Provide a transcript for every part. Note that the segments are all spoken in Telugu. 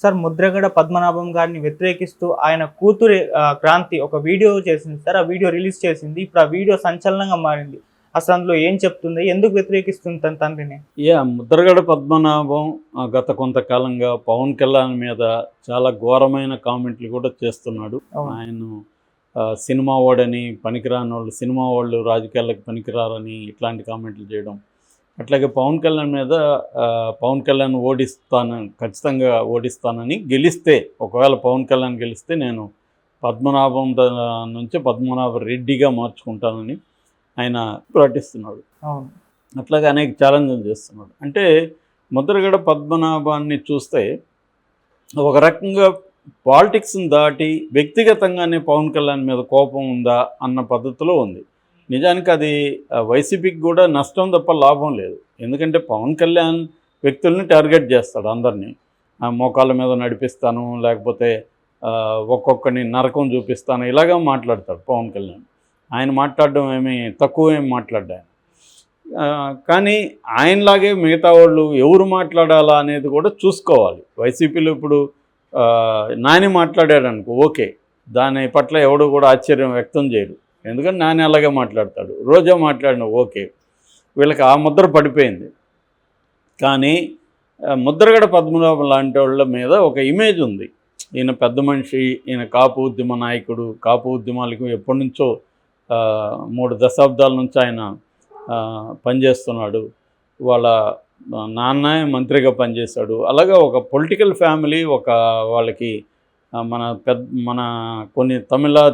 సార్ ముద్రగడ పద్మనాభం గారిని వ్యతిరేకిస్తూ ఆయన కూతురి క్రాంతి ఒక వీడియో చేసింది సార్. ఆ వీడియో రిలీజ్ చేసింది. ఇప్పుడు ఆ వీడియో సంచలనంగా మారింది. అసలు అందులో ఏం చెప్తుంది? ఎందుకు వ్యతిరేకిస్తుంది తన తండ్రిని? ముద్రగడ పద్మనాభం గత కొంతకాలంగా పవన్ కళ్యాణ్ మీద చాలా ఘోరమైన కామెంట్లు కూడా చేస్తున్నాడు. ఆయన సినిమా వాడని, పనికిరాని వాళ్ళు, సినిమా వాళ్ళు రాజకీయాలకు పనికిరారని ఇట్లాంటి కామెంట్లు చేయడం. అట్లాగే పవన్ కళ్యాణ్ మీద పవన్ కళ్యాణ్ ఖచ్చితంగా ఓడిస్తానని, గెలిస్తే ఒకవేళ పవన్ కళ్యాణ్ గెలిస్తే నేను పద్మనాభం నుంచి పద్మనాభ రెడ్డిగా మార్చుకుంటానని ఆయన ప్రకటిస్తున్నాడు. అట్లాగే అనేక ఛాలెంజ్లు చేస్తున్నాడు. అంటే ముద్రగడ పద్మనాభాన్ని చూస్తే ఒక రకంగా పాలిటిక్స్ని దాటి వ్యక్తిగతంగానే పవన్ కళ్యాణ్ మీద కోపం ఉందా అన్న పద్ధతిలో ఉంది. నిజానికి అది వైసీపీకి కూడా నష్టం తప్ప లాభం లేదు. ఎందుకంటే పవన్ కళ్యాణ్ వ్యక్తుల్ని టార్గెట్ చేస్తాడు అందరినీ. మోకాళ్ళ మీద నడిపిస్తాను, లేకపోతే ఒక్కొక్కరిని నరకం చూపిస్తాను, ఇలాగా మాట్లాడతాడు పవన్ కళ్యాణ్. ఆయన మాట్లాడడం తక్కువ మాట్లాడ్డాను. కానీ ఆయనలాగే మిగతా వాళ్ళు ఎవరు మాట్లాడాలా అనేది కూడా చూసుకోవాలి. వైసీపీలో ఇప్పుడు నాని మాట్లాడాడు అనుకో, ఓకే, దాని పట్ల ఎవడు కూడా ఆశ్చర్యం వ్యక్తం చేయరు. ఎందుకంటే నాని అలాగే మాట్లాడతాడు. రోజా మాట్లాడిన ఓకే, వీళ్ళకి ఆ ముద్ర పడిపోయింది. కానీ ముద్రగడ పద్మనాభం లాంటి వాళ్ళ మీద ఒక ఇమేజ్ ఉంది. ఈయన పెద్ద మనిషి, ఈయన కాపు ఉద్యమ నాయకుడు, కాపు ఉద్యమాలకు ఎప్పటి నుంచో 3 దశాబ్దాల నుంచి ఆయన పనిచేస్తున్నాడు. వాళ్ళ నాన్న మంత్రిగా పనిచేశాడు. అలాగా ఒక పొలిటికల్ ఫ్యామిలీ, వాళ్ళకి మన కొన్ని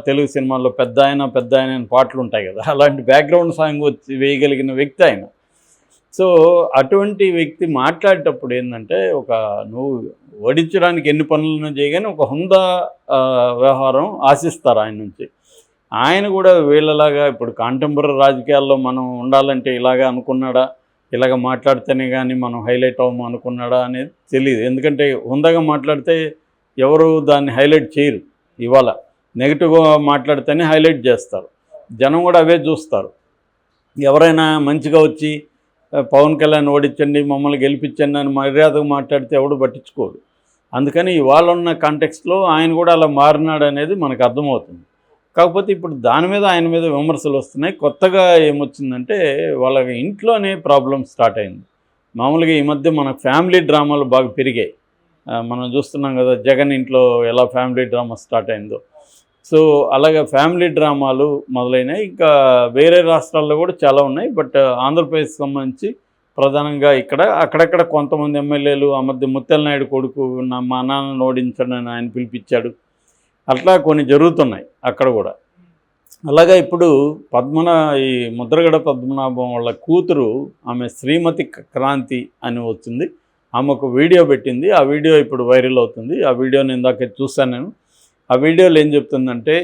తెలుగు సినిమాల్లో పెద్ద ఆయన పాటలు ఉంటాయి కదా, అలాంటి బ్యాక్గ్రౌండ్ సాంగ్ వచ్చి వేయగలిగిన వ్యక్తి ఆయన. సో అటువంటి వ్యక్తి మాట్లాడేటప్పుడు ఏంటంటే, నువ్వు ఓడించడానికి ఎన్ని పనులను చేయగానే ఒక హుందా వ్యవహారం ఆశిస్తారు ఆయన నుంచి. ఆయన కూడా వీళ్ళలాగా ఇప్పుడు కాంటెంపరీ రాజకీయాల్లో మనం ఉండాలంటే ఇలాగా అనుకున్నాడా, ఇలాగ మాట్లాడితేనే కానీ మనం హైలైట్ అవ్వము అనుకున్నాడా అనేది తెలియదు. ఎందుకంటే హుందాగా మాట్లాడితే ఎవరు దాన్ని హైలైట్ చేయరు. ఇవాళ నెగిటివ్గా మాట్లాడితేనే హైలైట్ చేస్తారు. జనం కూడా అవే చూస్తారు. ఎవరైనా మంచిగా వచ్చి పవన్ కళ్యాణ్ ఓడించండి, మమ్మల్ని గెలిపించండి అని మర్యాదగా మాట్లాడితే ఎవడు పట్టించుకోడు. అందుకని ఇవాళ ఉన్న కాంటెక్స్ట్లో ఆయన కూడా అలా మారినాడు అనేది మనకు అర్థమవుతుంది. కాకపోతే ఇప్పుడు ఆయన మీద విమర్శలు వస్తున్నాయి. కొత్తగా ఏమొచ్చిందంటే, వాళ్ళ ఇంట్లోనే ప్రాబ్లం స్టార్ట్ అయింది. మామూలుగా ఈ మధ్య మన ఫ్యామిలీ డ్రామాలు బాగా పెరిగాయి. మనం చూస్తున్నాం కదా, జగన్ ఇంట్లో ఎలా ఫ్యామిలీ డ్రామా స్టార్ట్ అయిందో. సో అలాగే ఫ్యామిలీ డ్రామాలు మొదలైనవి. ఇంకా వేరే రాష్ట్రాల్లో కూడా చాలా ఉన్నాయి. బట్ ఆంధ్రప్రదేశ్కి సంబంధించి ప్రధానంగా అక్కడక్కడ కొంతమంది ఎమ్మెల్యేలు, ఆ మధ్య ముత్యాల నాయుడు కొడుకు మా నాన్నను ఓడించండి అని ఆయన పిలిపించాడు. అట్లా కొన్ని జరుగుతున్నాయి అక్కడ కూడా. అలాగా ఇప్పుడు ఈ ముద్రగడ పద్మనాభం వాళ్ళ కూతురు, ఆమె శ్రీమతి క్రాంతి అని వచ్చింది. ఆమె ఒక వీడియో పెట్టింది. ఆ వీడియో ఇప్పుడు వైరల్ అవుతుంది. ఆ వీడియోని ఇందాక చూశాను నేను. ఆ వీడియోలో ఏం చెప్తుందంటే,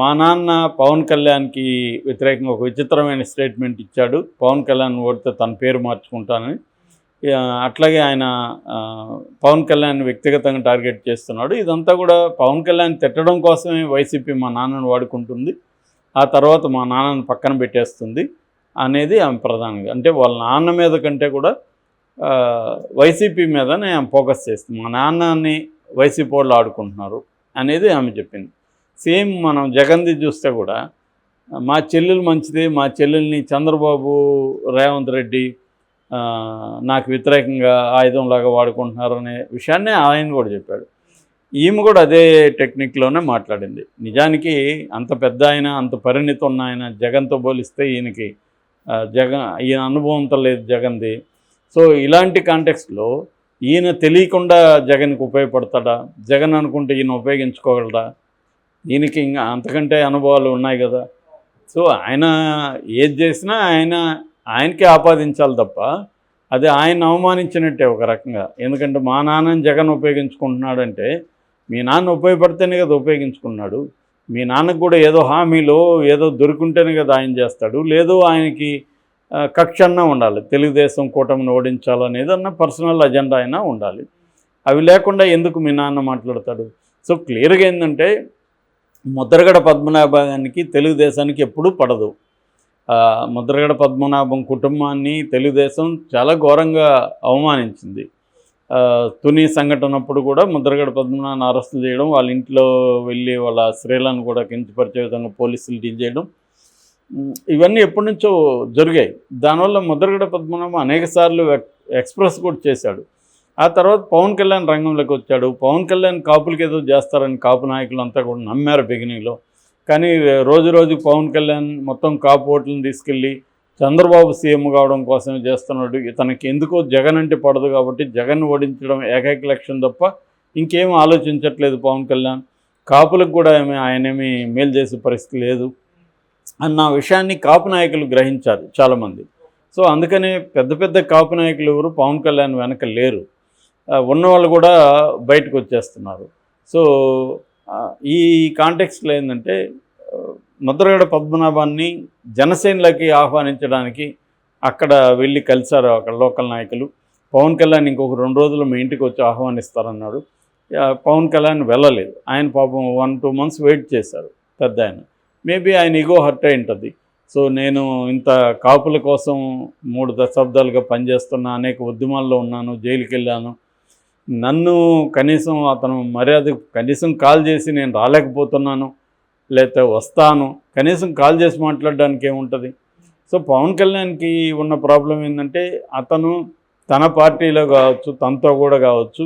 మా నాన్న పవన్ కళ్యాణ్కి వ్యతిరేకంగా ఒక విచిత్రమైన స్టేట్మెంట్ ఇచ్చాడు. పవన్ కళ్యాణ్ ఓడితే తన పేరు మార్చుకుంటానని. అట్లాగే ఆయన పవన్ కళ్యాణ్ వ్యక్తిగతంగా టార్గెట్ చేస్తున్నాడు. ఇదంతా కూడా పవన్ కళ్యాణ్ తిట్టడం కోసమే వైసీపీ మా నాన్నను వాడుకుంటుంది, ఆ తర్వాత మా నాన్నను పక్కన పెట్టేస్తుంది అనేది ఆమె ప్రధానంగా. అంటే వాళ్ళ నాన్న మీద కంటే కూడా వైసీపీ మీదనే ఆమె ఫోకస్ చేస్తుంది. మా నాన్నని వైసీపీ వాళ్ళు ఆడుకుంటున్నారు అనేది ఆమె చెప్పింది. సేమ్ మనం జగన్ది చూస్తే కూడా, మా చెల్లెలు మంచిది, మా చెల్లెల్ని చంద్రబాబు, రేవంత్ రెడ్డి నాకు వ్యతిరేకంగా ఆయుధంలాగా వాడుకుంటున్నారు అనే విషయాన్ని ఆయన కూడా చెప్పాడు. ఈమె కూడా అదే టెక్నిక్లోనే మాట్లాడింది. నిజానికి అంత పెద్ద ఆయన, అంత పరిణితి ఉన్న ఆయన జగన్తో పోలిస్తే ఈయన అనుభవంతో లేదు జగన్ది. సో ఇలాంటి కాంటెక్స్ట్లో ఈయన తెలియకుండా జగన్కి ఉపయోగపడతాడా, జగన్ అనుకుంటే ఈయన ఉపయోగించుకోగలడా? ఈయనకి ఇంకా అంతకంటే అనుభవాలు ఉన్నాయి కదా. సో ఆయన ఏది చేసినా ఆయనకే ఆపాదించాలి తప్ప, అది ఆయన అవమానించినట్టే ఒక రకంగా. ఎందుకంటే మా నాన్నని జగన్ ఉపయోగించుకుంటున్నాడంటే, మీ నాన్న ఉపయోగపడితేనే కదా ఉపయోగించుకున్నాడు. మీ నాన్నకు కూడా ఏదో హామీలో ఏదో దొరుకుంటేనే కదా ఆయన చేస్తాడు. లేదో ఆయనకి కక్ష అన్నా ఉండాలి, తెలుగుదేశం కూటమిని ఓడించాలనేది అన్న పర్సనల్ అజెండా అయినా ఉండాలి. అవి లేకుండా ఎందుకు మీ నాన్న మాట్లాడతాడు? సో క్లియర్గా ఏంటంటే, ముద్రగడ పద్మనాభానికి తెలుగుదేశానికి ఎప్పుడూ పడదు. ముద్రగడ పద్మనాభం కుటుంబాన్ని తెలుగుదేశం చాలా ఘోరంగా అవమానించింది. తుని సంఘటన అప్పుడు కూడా ముద్రగడ పద్మనాభాన్ని అరెస్టులు చేయడం, వాళ్ళ ఇంట్లో వెళ్ళి వాళ్ళ స్త్రీలను కూడా కించపరిచే విధంగా పోలీసులు డీల్ చేయడం, ఇవన్నీ ఎప్పటి నుంచో జరిగాయి. దానివల్ల ముద్రగడ పద్మనాభం అనేక సార్లు ఎక్స్ప్రెస్ కూడా చేశాడు. ఆ తర్వాత పవన్ కళ్యాణ్ రంగంలోకి వచ్చాడు. పవన్ కళ్యాణ్ కాపులకి ఏదో చేస్తారని కాపు నాయకులు అంతా కూడా నమ్మారు బిగినింగ్లో. కానీ రోజు రోజు పవన్ కళ్యాణ్ మొత్తం కాపు ఓట్లను తీసుకెళ్ళి చంద్రబాబు సీఎం కావడం కోసమే చేస్తున్నాడు. ఇతనికి ఎందుకో జగన్ అంటే పడదు కాబట్టి జగన్ ఓడించడం ఏకైక లక్ష్యం తప్ప ఇంకేం ఆలోచించట్లేదు పవన్ కళ్యాణ్. కాపులకు కూడా ఆయనేమి మేలు చేసే పరిస్థితి లేదు అన్న విషయాన్ని కాపు నాయకులు గ్రహించారు చాలామంది. సో అందుకనే పెద్ద పెద్ద కాపు నాయకులు ఎవరు పవన్ కళ్యాణ్ వెనక లేరు. ఉన్నవాళ్ళు కూడా బయటకు వచ్చేస్తున్నారు. సో ఈ కాంటెక్స్ట్లో ఏంటంటే ముద్రగడ పద్మనాభాన్ని జనసేనలోకి ఆహ్వానించడానికి అక్కడ వెళ్ళి కలిశారు అక్కడ లోకల్ నాయకులు. పవన్ కళ్యాణ్ ఇంకొక 2 రోజులు మీ ఇంటికి వచ్చి ఆహ్వానిస్తారన్నాడు. పవన్ కళ్యాణ్ వెళ్ళలేదు. ఆయన పాపం 1-2 months వెయిట్ చేశారు పెద్ద ఆయన. మేబీ ఆయన ఈగో హర్ట్ అయి ఉంటుంది. సో నేను ఇంత కాపుల కోసం 3 దశాబ్దాలుగా పనిచేస్తున్నా, అనేక ఉద్యమాల్లో ఉన్నాను, జైలుకి వెళ్ళాను, నన్ను కనీసం అతను మర్యాద కనీసం కాల్ చేసి నేను రాలేకపోతున్నాను లేకపోతే వస్తాను కనీసం కాల్ చేసి మాట్లాడడానికి ఏముంటుంది. సో పవన్ కళ్యాణ్కి ఉన్న ప్రాబ్లం ఏంటంటే అతను తన పార్టీలో కావచ్చు, తనతో కూడా కావచ్చు,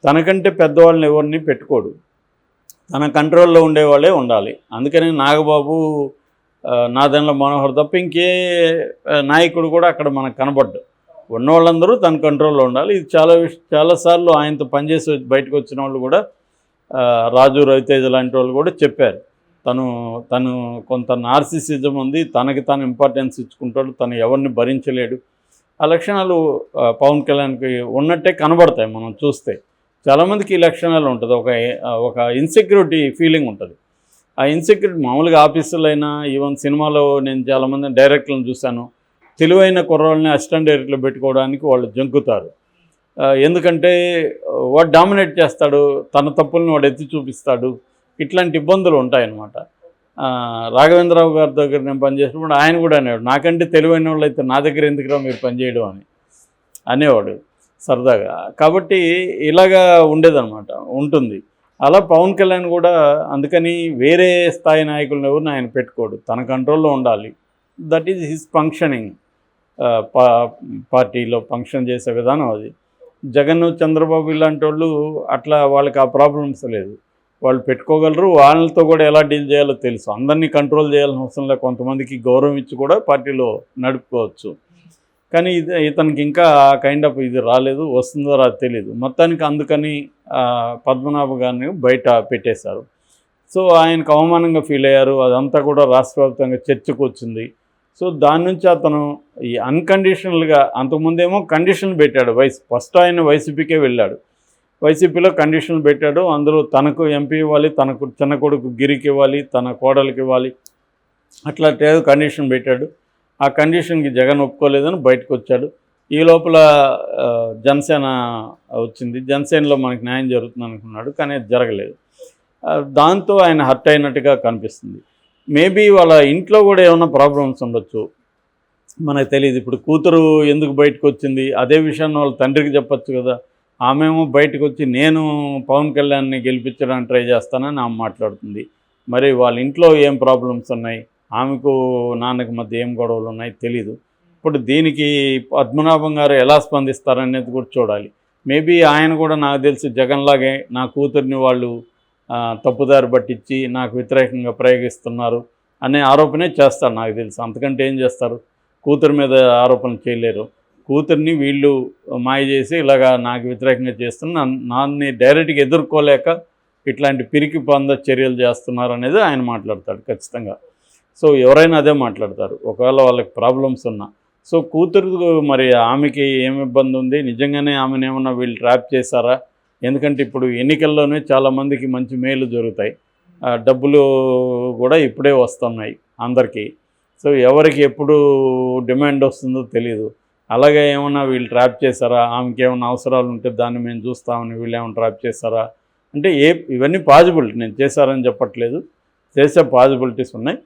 తనకంటే పెద్దవాళ్ళని ఎవరిని పెట్టుకోడు. తన కంట్రోల్లో ఉండేవాళ్ళే ఉండాలి. అందుకని నాగబాబు, నాదెండ్ల మనోహర్ తప్ప ఇంకే నాయకుడు కూడా అక్కడ మనకు కనబడ్డు. ఉన్నవాళ్ళందరూ తన కంట్రోల్లో ఉండాలి. ఇది చాలాసార్లు ఆయనతో పనిచేసి బయటకు వచ్చిన వాళ్ళు కూడా, రాజు రవితేజ లాంటి వాళ్ళు కూడా చెప్పారు. తను కొంత నార్సిసిజం ఉంది, తనకి తాను ఇంపార్టెన్స్ ఇచ్చుకుంటాడు, తను ఎవరిని భరించలేడు. ఆ లక్షణాలు పవన్ కళ్యాణ్కి ఉన్నట్టే కనబడతాయి మనం చూస్తే. చాలామందికి ఈ లక్షణాలు ఉంటుంది. ఒక ఇన్సెక్యూరిటీ ఫీలింగ్ ఉంటుంది. ఆ ఇన్సెక్యూరిటీ మామూలుగా ఆఫీసులైనా, ఈవెన్ సినిమాలో నేను చాలామంది డైరెక్టర్లను చూశాను, తెలివైన కుర్రాళ్ళని అసిస్టెంట్ డైరెక్టర్లు పెట్టుకోవడానికి వాళ్ళు జంకుతారు. ఎందుకంటే వాడు డామినేట్ చేస్తాడు, తన తప్పుల్ని వాడు ఎత్తి చూపిస్తాడు. ఇట్లాంటి ఇబ్బందులు ఉంటాయన్నమాట. రాఘవేంద్రరావు గారి దగ్గర నేను పనిచేసినప్పుడు ఆయన కూడా అనేవాడు, నాకంటే తెలివైన వాళ్ళు అయితే నా దగ్గర ఎందుకురా మీరు పనిచేయడం అని అనేవాడు సరదాగా. కాబట్టి ఇలాగా ఉండేదన్నమాట, ఉంటుంది. అలా పవన్ కళ్యాణ్ కూడా అందుకని వేరే స్థాయి నాయకులను ఎవరిని ఆయన పెట్టుకోడు, తన కంట్రోల్లో ఉండాలి. That is his functioning. పార్టీలో ఫంక్షన్ చేసే విధానం అది. జగన్, చంద్రబాబు ఇలాంటి వాళ్ళు అట్లా, వాళ్ళకి ఆ ప్రాబ్లమ్స్ లేదు. వాళ్ళు పెట్టుకోగలరు, వాళ్ళతో కూడా ఎలా డీల్ చేయాలో తెలుసు. అందరినీ కంట్రోల్ చేయాల్సిన అవసరం లేదు. కొంతమందికి గౌరవం ఇచ్చి కూడా పార్టీలో నడుపుకోవచ్చు. కానీ ఇతనికి ఇంకా కైండ్ ఆఫ్ ఇది రాలేదు, వస్తుందో రాదు తెలియదు. మొత్తానికి అందుకని పద్మనాభ గారిని బయట పెట్టేశారు. సో ఆయనకు అవమానంగా ఫీల్ అయ్యారు. అదంతా కూడా రాష్ట్ర వ్యాప్తంగా చర్చకు వచ్చింది. సో దాని నుంచి అతను ఈ అన్కండిషనల్గా, అంతకుముందేమో కండిషన్లు పెట్టాడు. ఫస్ట్ ఆయన వైసీపీకే వెళ్ళాడు. వైసీపీలో కండిషన్లు పెట్టాడు. అందులో తనకు ఎంపీ ఇవ్వాలి, తనకు చిన్న కొడుకు గిరికి ఇవ్వాలి, తన కోడలికి ఇవ్వాలి, అట్లా కండిషన్ పెట్టాడు. ఆ కండిషన్కి జగన్ ఒప్పుకోలేదని బయటకు వచ్చాడు. ఈ లోపల జనసేన వచ్చింది. జనసేనలో మనకి న్యాయం జరుగుతుంది అనుకున్నాడు, కానీ అది జరగలేదు. దాంతో ఆయన హర్ట్ అయినట్టుగా కనిపిస్తుంది. మేబీ వాళ్ళ ఇంట్లో కూడా ఏమైనా ప్రాబ్లమ్స్ ఉండొచ్చు, మనకు తెలియదు. ఇప్పుడు కూతురు ఎందుకు బయటకు వచ్చింది అదే విషయాన్ని వాళ్ళ తండ్రికి చెప్పచ్చు కదా. ఆమెమో బయటకు వచ్చి నేను పవన్ కళ్యాణ్ని గెలిపించడానికి ట్రై చేస్తానని ఆమె మాట్లాడుతుంది. మరి వాళ్ళ ఇంట్లో ఏం ప్రాబ్లమ్స్ ఉన్నాయి, ఆమెకు నాన్నకి మధ్య ఏం గొడవలు ఉన్నాయి తెలీదు. ఇప్పుడు దీనికి పద్మనాభం గారు ఎలా స్పందిస్తారనేది కూడా చూడాలి. మేబీ ఆయన కూడా నాకు తెలిసి జగన్లాగే నా కూతుర్ని వాళ్ళు తప్పుదారి పట్టించి నాకు వ్యతిరేకంగా ప్రయోగిస్తున్నారు అనే ఆరోపణే చేస్తారు నాకు తెలిసి. అంతకంటే ఏం చేస్తారు? కూతురు మీద ఆరోపణలు చేయలేరు. కూతుర్ని వీళ్ళు మాయ చేసి ఇలాగా నాకు వ్యతిరేకంగా చేస్తున్న నాన్ని డైరెక్ట్గా ఎదుర్కోలేక ఇట్లాంటి పిరికి పొంద చర్యలు చేస్తున్నారు అనేది ఆయన మాట్లాడతాడు ఖచ్చితంగా. సో ఎవరైనా అదే మాట్లాడతారు ఒకవేళ వాళ్ళకి ప్రాబ్లమ్స్ ఉన్నా. సో కూతురు మరి ఆమెకి ఏమి ఇబ్బంది ఉంది, నిజంగానే ఆమెను ఏమన్నా వీళ్ళు ట్రాప్ చేశారా? ఎందుకంటే ఇప్పుడు ఎన్నికల్లోనే చాలామందికి మంచి మేలు జరుగుతాయి, డబ్బులు కూడా ఇప్పుడే వస్తున్నాయి అందరికీ. సో ఎవరికి ఎప్పుడు డిమాండ్ వస్తుందో తెలియదు. అలాగే ఏమన్నా వీళ్ళు ట్రాప్ చేశారా, ఆమెకి ఏమైనా అవసరాలు ఉంటే దాన్ని మేము చూస్తామని వీళ్ళు ఏమైనా ట్రాప్ చేశారా అంటే ఇవన్నీ పాజిబిలిటీ. నేను చేశారని చెప్పట్లేదు, చేసే పాజిబిలిటీస్ ఉన్నాయి.